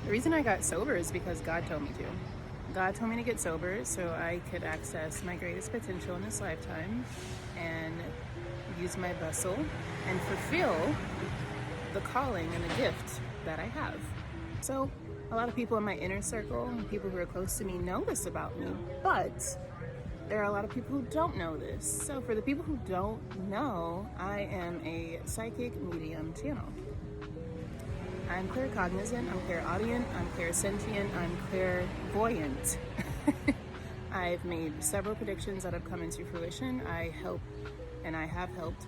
The reason I got sober is because God told me to. God told me to get sober so I could access my greatest potential in this lifetime and use my vessel and fulfill the calling and the gift that I have. So a lot of people in my inner circle and people who are close to me know this about me, but there are a lot of people who don't know this. So for the people who don't know, I am a psychic medium channel. I'm claircognizant, I'm clairaudient, I'm clairsentient, I'm clairvoyant. I've made several predictions that have come into fruition. I have helped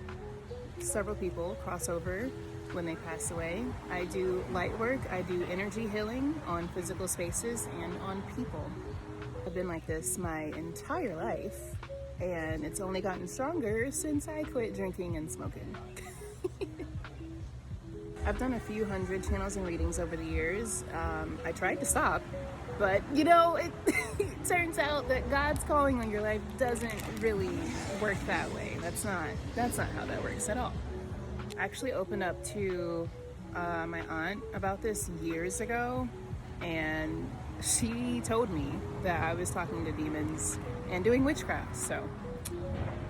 several people cross over when they pass away. I do light work, I do energy healing on physical spaces and on people. I've been like this my entire life, and it's only gotten stronger since I quit drinking and smoking. I've done a few hundred channels and readings over the years. I tried to stop, but it turns out that God's calling on your life doesn't really work that way. That's not how that works at all. I actually opened up to my aunt about this years ago, and she told me that I was talking to demons and doing witchcraft. So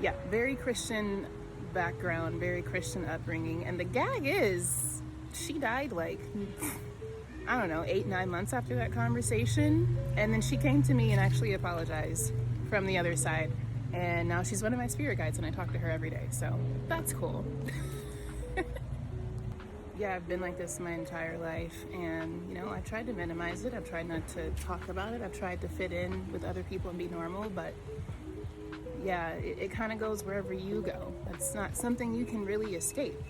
yeah, very Christian background, very Christian upbringing. And the gag is, she died like, I don't know, 8-9 months after that conversation. And then she came to me and actually apologized from the other side. And now she's one of my spirit guides and I talk to her every day. So that's cool. Yeah, I've been like this my entire life, and I tried to minimize it. I've tried not to talk about it. I've tried to fit in with other people and be normal, but yeah, it kind of goes wherever you go. It's not something you can really escape.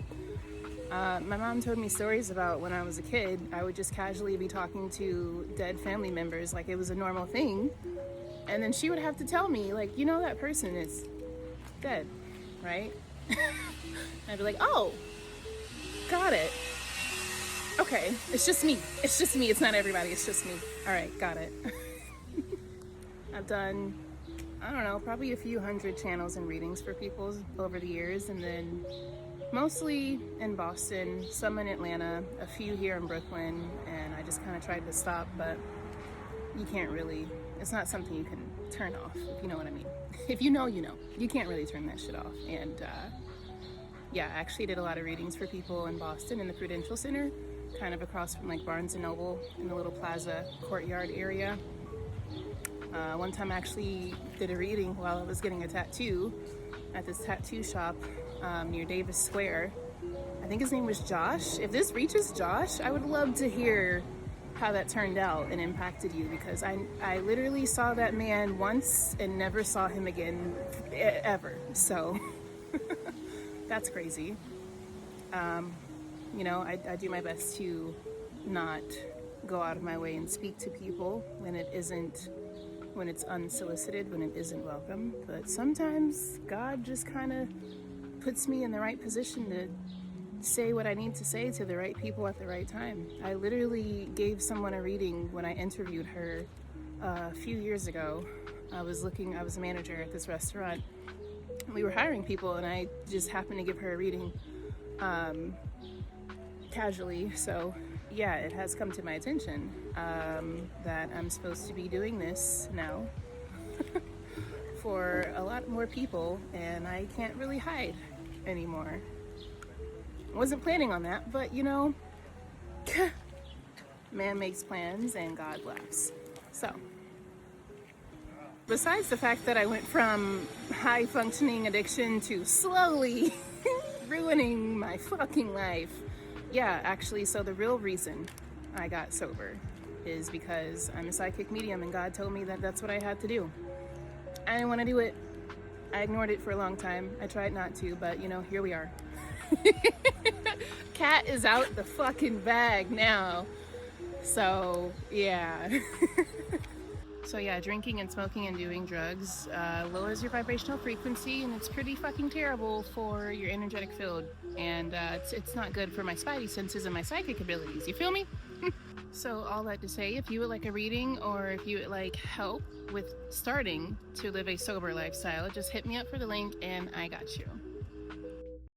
My mom told me stories about when I was a kid, I would just casually be talking to dead family members like it was a normal thing, and then she would have to tell me, like, that person is dead, right? I'd be like, oh, got it. Okay, it's just me. It's not everybody. It's just me. All right, got it. I've done, I don't know, probably a few hundred channels and readings for people over the years, and then mostly in Boston, some in Atlanta, a few here in Brooklyn, and I just kind of tried to stop, but you can't really, it's not something you can turn off, if you know what I mean. If you know, you can't really turn that shit off. And yeah, I actually did a lot of readings for people in Boston in the Prudential Center, kind of across from like Barnes & Noble in the little plaza courtyard area. One time I actually did a reading while I was getting a tattoo at this tattoo shop near Davis Square. I think his name was Josh. If this reaches Josh, I would love to hear how that turned out and impacted you, because I literally saw that man once and never saw him again ever. So that's crazy. I do my best to not go out of my way and speak to people when it's unsolicited, when it isn't welcome. But sometimes God just kind of puts me in the right position to say what I need to say to the right people at the right time. I literally gave someone a reading when I interviewed her a few years ago. I was a manager at this restaurant. We were hiring people, and I just happened to give her a reading casually. So yeah, it has come to my attention that I'm supposed to be doing this now for a lot more people, and I can't really hide anymore. I wasn't planning on that, but man makes plans and God laughs. So besides the fact that I went from high functioning addiction to slowly ruining my fucking life, yeah, actually, so the real reason I got sober is because I'm a psychic medium and God told me that that's what I had to do. I didn't want to do it. I ignored it for a long time. I tried not to, but here we are. Cat is out the fucking bag now. So yeah. So yeah, drinking and smoking and doing drugs lowers your vibrational frequency, and it's pretty fucking terrible for your energetic field. And it's not good for my spidey senses and my psychic abilities. You feel me? So all that to say, if you would like a reading, or if you would like help with starting to live a sober lifestyle, just hit me up for the link and I got you.